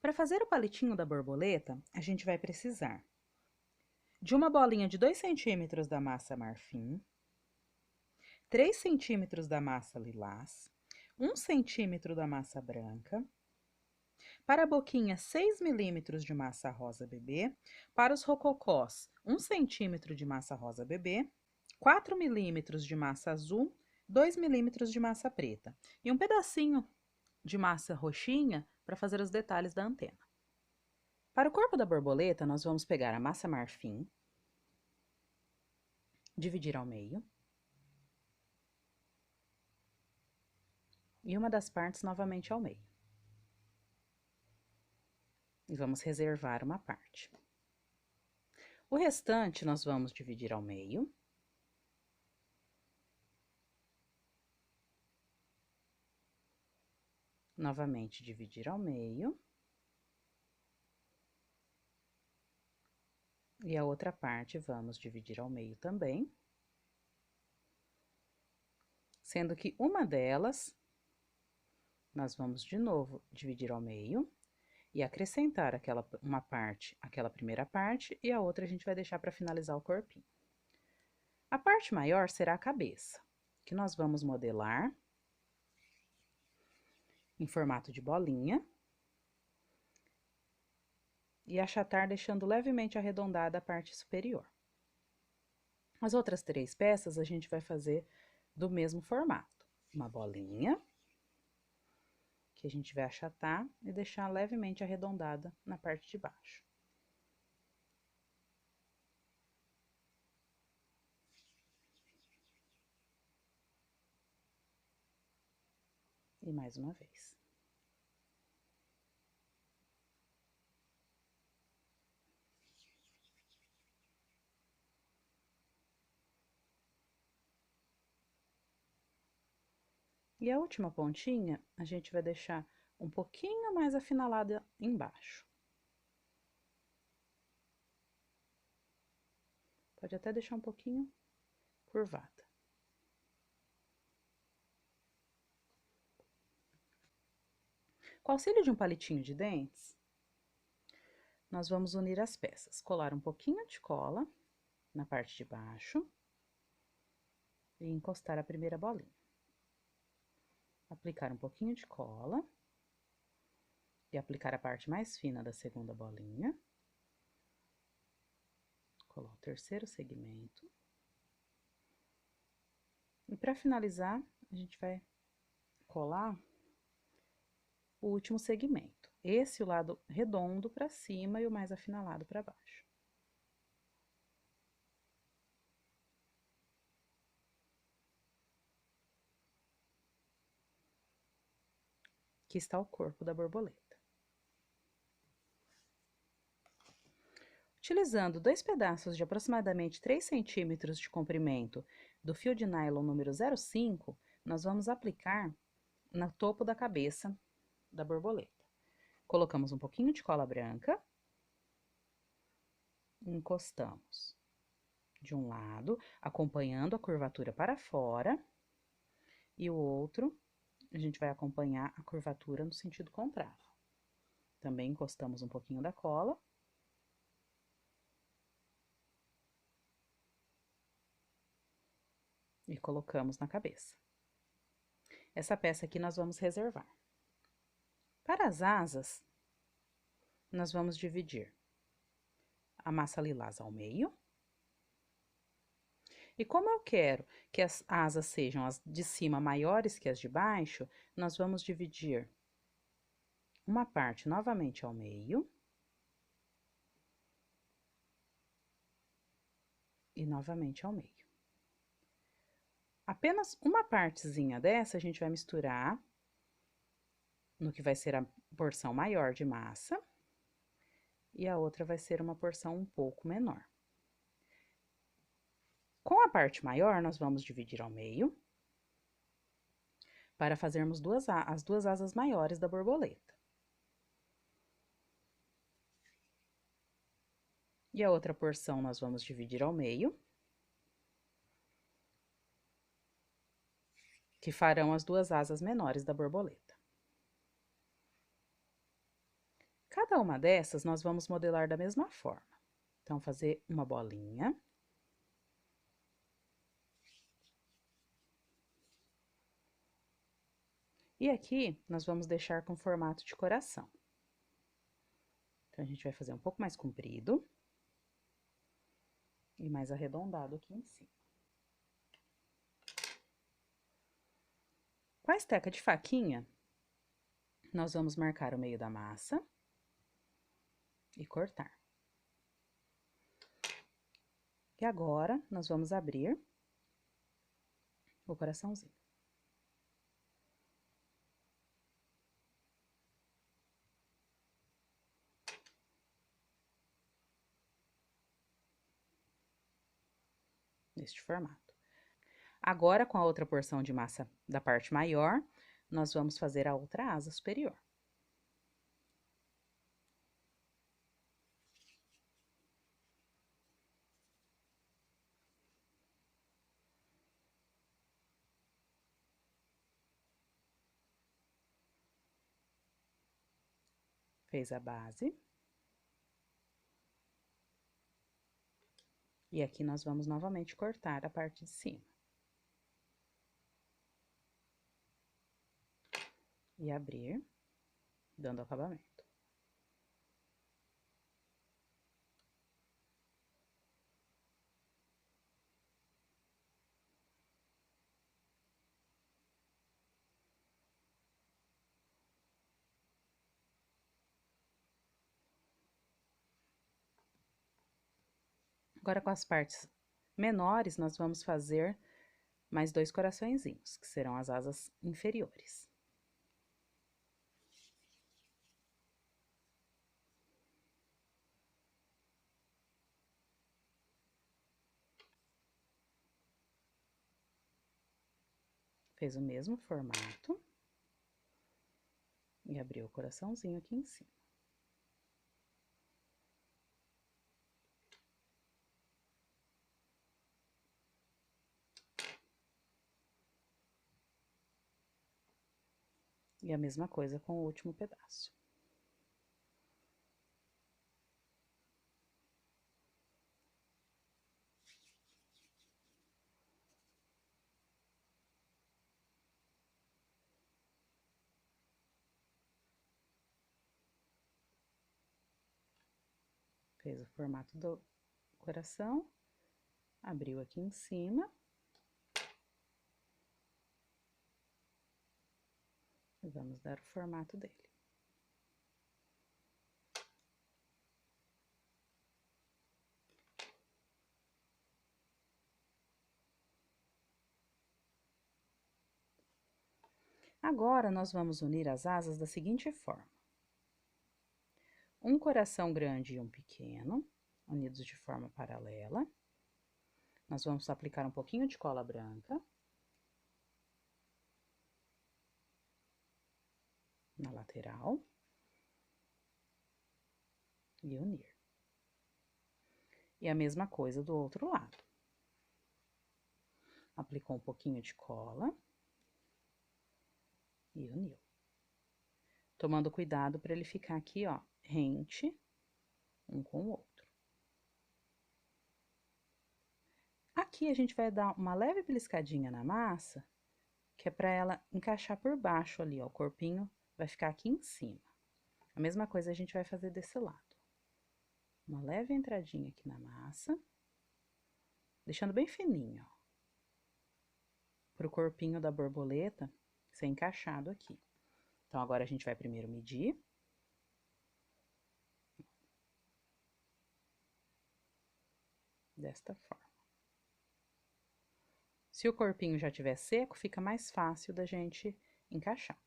Para fazer o palitinho da borboleta, a gente vai precisar de uma bolinha de 2 centímetros da massa marfim, 3 centímetros da massa lilás, 1 centímetro da massa branca, para a boquinha 6 milímetros de massa rosa bebê, para os rococós 1 centímetro de massa rosa bebê, 4 milímetros de massa azul, 2 milímetros de massa preta e um pedacinho de massa roxinha para fazer os detalhes da antena. Para o corpo da borboleta, nós vamos pegar a massa marfim, dividir ao meio, e uma das partes novamente ao meio. E vamos reservar uma parte. O restante nós vamos dividir ao meio. Novamente dividir ao meio. E a outra parte vamos dividir ao meio também. Sendo que uma delas, nós vamos de novo dividir ao meio e acrescentar aquela primeira parte, e a outra a gente vai deixar para finalizar o corpinho. A parte maior será a cabeça, que nós vamos modelar em formato de bolinha e achatar deixando levemente arredondada a parte superior. As outras 3 peças a gente vai fazer do mesmo formato. Uma bolinha, que a gente vai achatar e deixar levemente arredondada na parte de baixo. E mais uma vez. E a última pontinha, a gente vai deixar um pouquinho mais afinalada embaixo. Pode até deixar um pouquinho curvada. Com o auxílio de um palitinho de dentes, nós vamos unir as peças. Colar um pouquinho de cola na parte de baixo e encostar a primeira bolinha. Aplicar um pouquinho de cola e aplicar a parte mais fina da segunda bolinha. Colar o terceiro segmento. E para finalizar, a gente vai colar o último segmento. Esse, o lado redondo para cima e o mais afinalado para baixo. Aqui está o corpo da borboleta. Utilizando 2 pedaços de aproximadamente 3 centímetros de comprimento do fio de nylon número 05, nós vamos aplicar no topo da cabeça da borboleta. Colocamos um pouquinho de cola branca, encostamos de um lado, acompanhando a curvatura para fora, e o outro, a gente vai acompanhar a curvatura no sentido contrário. Também encostamos um pouquinho da cola. E colocamos na cabeça. Essa peça aqui nós vamos reservar. Para as asas, nós vamos dividir a massa lilás ao meio. E como eu quero que as asas sejam as de cima maiores que as de baixo, nós vamos dividir uma parte novamente ao meio. E novamente ao meio. Apenas uma partezinha dessa a gente vai misturar no que vai ser a porção maior de massa, e a outra vai ser uma porção um pouco menor. Com a parte maior, nós vamos dividir ao meio, para fazermos as duas asas maiores da borboleta. E a outra porção nós vamos dividir ao meio, que farão as duas asas menores da borboleta. Cada uma dessas, nós vamos modelar da mesma forma. Então, fazer uma bolinha. E aqui, nós vamos deixar com formato de coração. Então, a gente vai fazer um pouco mais comprido. E mais arredondado aqui em cima. Com a esteca de faquinha, nós vamos marcar o meio da massa e cortar. E agora, nós vamos abrir o coraçãozinho. Neste formato. Agora, com a outra porção de massa da parte maior, nós vamos fazer a outra asa superior. Fez a base. E aqui nós vamos novamente cortar a parte de cima. E abrir, dando acabamento. Agora, com as partes menores, nós vamos fazer mais 2 coraçõezinhos, que serão as asas inferiores. Fez o mesmo formato. E abriu o coraçãozinho aqui em cima. E a mesma coisa com o último pedaço. Fez o formato do coração, abriu aqui em cima. E vamos dar o formato dele. Agora, nós vamos unir as asas da seguinte forma. Um coração grande e um pequeno, unidos de forma paralela. Nós vamos aplicar um pouquinho de cola branca. Na lateral. E unir. E a mesma coisa do outro lado. Aplicou um pouquinho de cola. E uniu. Tomando cuidado para ele ficar aqui, ó, rente um com o outro. Aqui a gente vai dar uma leve beliscadinha na massa, que é para ela encaixar por baixo ali, ó, o corpinho vai ficar aqui em cima. A mesma coisa a gente vai fazer desse lado. Uma leve entradinha aqui na massa, deixando bem fininho, ó, pro corpinho da borboleta ser encaixado aqui. Então, agora a gente vai primeiro medir. Desta forma. Se o corpinho já estiver seco, fica mais fácil da gente encaixar.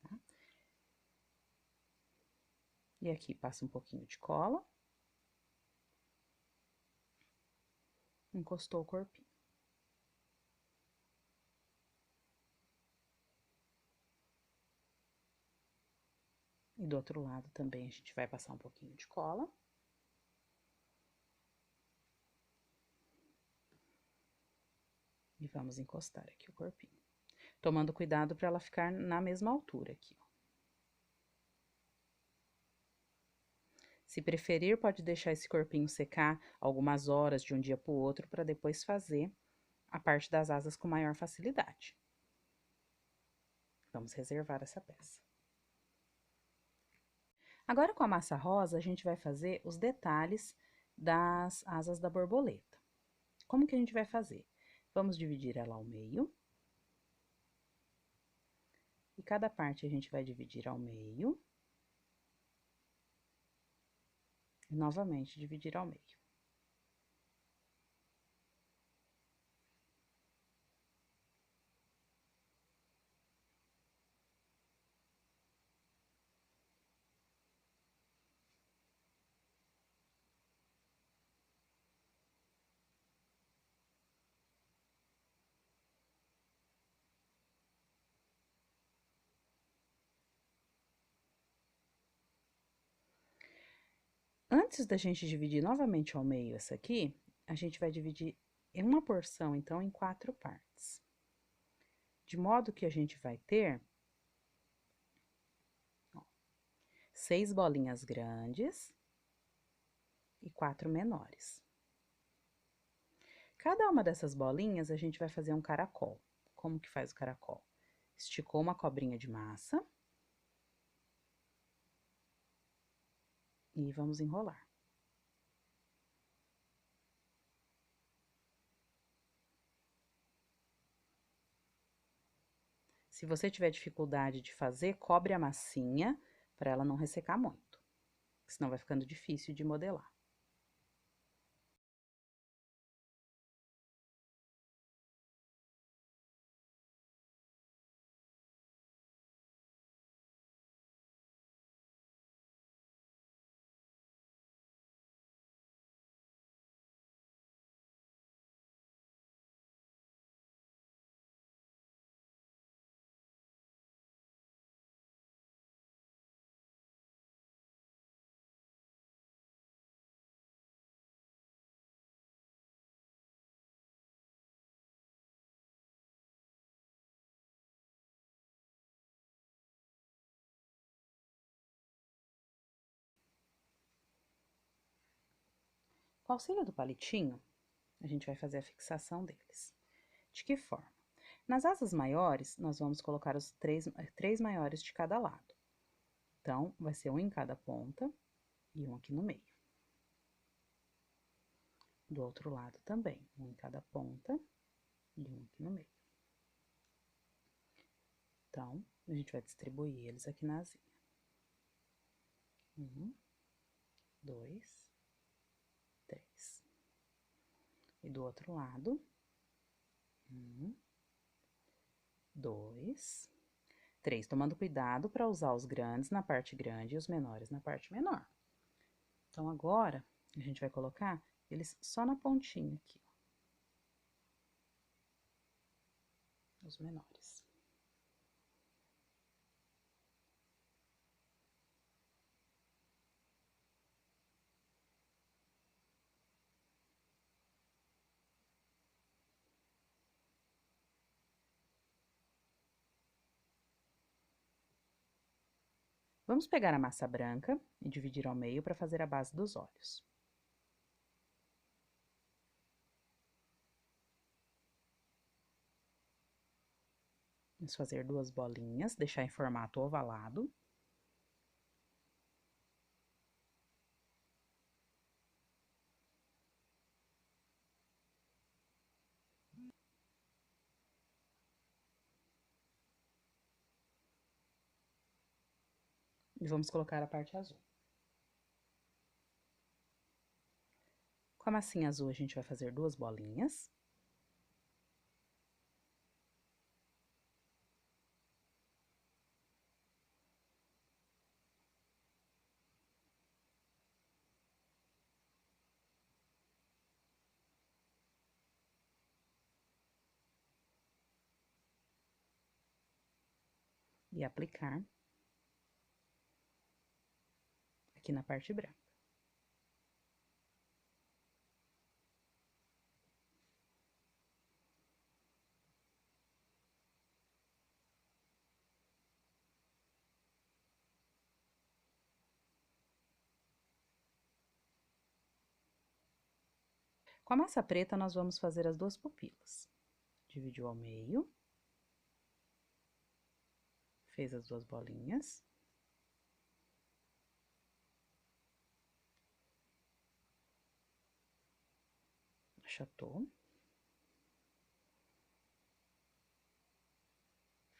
Tá? E aqui passa um pouquinho de cola. Encostou o corpinho. E do outro lado também a gente vai passar um pouquinho de cola. E vamos encostar aqui o corpinho. Tomando cuidado para ela ficar na mesma altura aqui, ó. Se preferir, pode deixar esse corpinho secar algumas horas de um dia para o outro para depois fazer a parte das asas com maior facilidade. Vamos reservar essa peça. Agora, com a massa rosa, a gente vai fazer os detalhes das asas da borboleta. Como que a gente vai fazer? Vamos dividir ela ao meio. E cada parte a gente vai dividir ao meio. E novamente dividir ao meio. Antes da gente dividir novamente ao meio essa aqui, a gente vai dividir em uma porção, então, em 4 partes. De modo que a gente vai ter 6 bolinhas grandes e 4 menores. Cada uma dessas bolinhas a gente vai fazer um caracol. Como que faz o caracol? Esticou uma cobrinha de massa e vamos enrolar. Se você tiver dificuldade de fazer, cobre a massinha para ela não ressecar muito, senão vai ficando difícil de modelar. Com o auxílio do palitinho, a gente vai fazer a fixação deles. De que forma? Nas asas maiores, nós vamos colocar os três maiores de cada lado. Então, vai ser um em cada ponta e um aqui no meio. Do outro lado também, um em cada ponta e um aqui no meio. Então, a gente vai distribuir eles aqui na asinha. 1, 2, 3. E do outro lado, 1, 2, 3. Tomando cuidado para usar os grandes na parte grande e os menores na parte menor. Então, agora, a gente vai colocar eles só na pontinha aqui, ó, os menores. Vamos pegar a massa branca e dividir ao meio para fazer a base dos olhos. Vamos fazer 2 bolinhas, deixar em formato ovalado. E vamos colocar a parte azul. Com a massinha azul, a gente vai fazer 2 bolinhas. E aplicar aqui na parte branca. Com a massa preta, nós vamos fazer as duas pupilas. Dividiu ao meio. Fez as duas bolinhas. Achatou.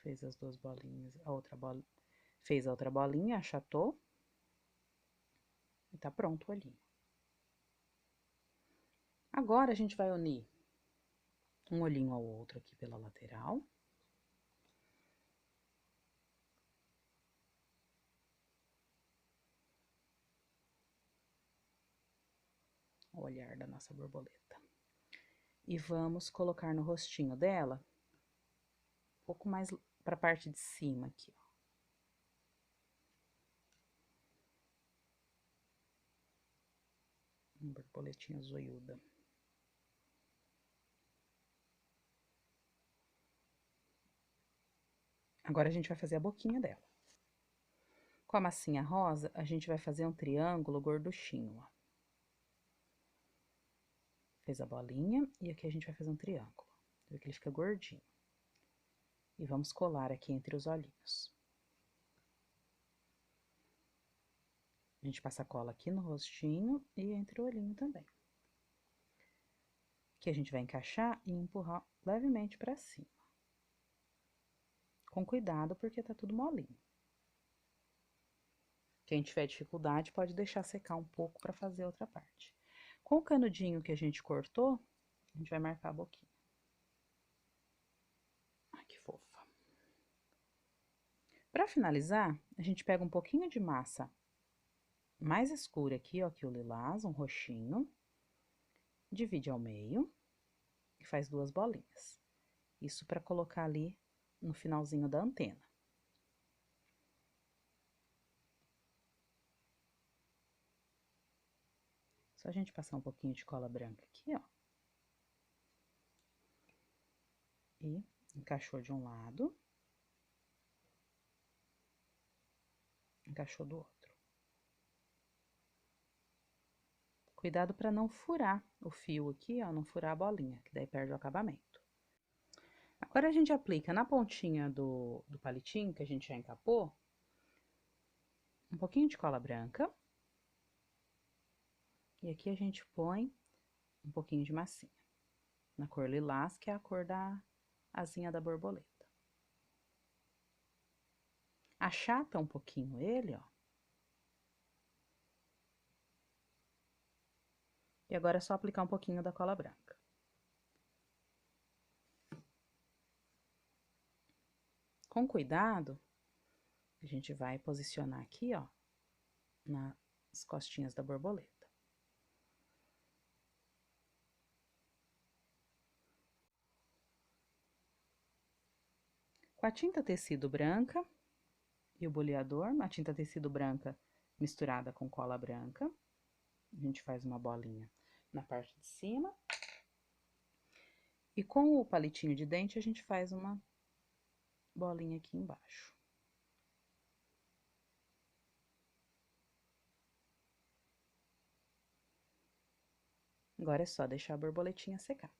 Fez as duas bolinhas, fez a outra bolinha, achatou. E tá pronto o olhinho. Agora, a gente vai unir um olhinho ao outro aqui pela lateral. O olhar da nossa borboleta. E vamos colocar no rostinho dela, um pouco mais para a parte de cima aqui, ó. Uma borboletinha zoiuda. Agora, a gente vai fazer a boquinha dela. Com a massinha rosa, a gente vai fazer um triângulo gorduchinho, ó. Fez a bolinha e aqui a gente vai fazer um triângulo. Vê que ele fica gordinho. E vamos colar aqui entre os olhinhos. A gente passa a cola aqui no rostinho e entre o olhinho também. Aqui a gente vai encaixar e empurrar levemente para cima. Com cuidado, porque tá tudo molinho. Quem tiver dificuldade, pode deixar secar um pouco para fazer a outra parte. Com o canudinho que a gente cortou, a gente vai marcar a boquinha. Ai, que fofa. Para finalizar, a gente pega um pouquinho de massa mais escura aqui, ó, que o lilás, um roxinho. Divide ao meio e faz duas bolinhas. Isso para colocar ali no finalzinho da antena. Só a gente passar um pouquinho de cola branca aqui, ó. E encaixou de um lado. Encaixou do outro. Cuidado para não furar o fio aqui, ó, não furar a bolinha, que daí perde o acabamento. Agora, a gente aplica na pontinha do palitinho, que a gente já encapou, um pouquinho de cola branca. E aqui a gente põe um pouquinho de massinha, na cor lilás, que é a cor da asinha da borboleta. Achata um pouquinho ele, ó. E agora é só aplicar um pouquinho da cola branca. Com cuidado, a gente vai posicionar aqui, ó, nas costinhas da borboleta. Com a tinta tecido branca e o boleador, a tinta tecido branca misturada com cola branca, a gente faz uma bolinha na parte de cima. E com o palitinho de dente, a gente faz uma bolinha aqui embaixo. Agora é só deixar a borboletinha secar.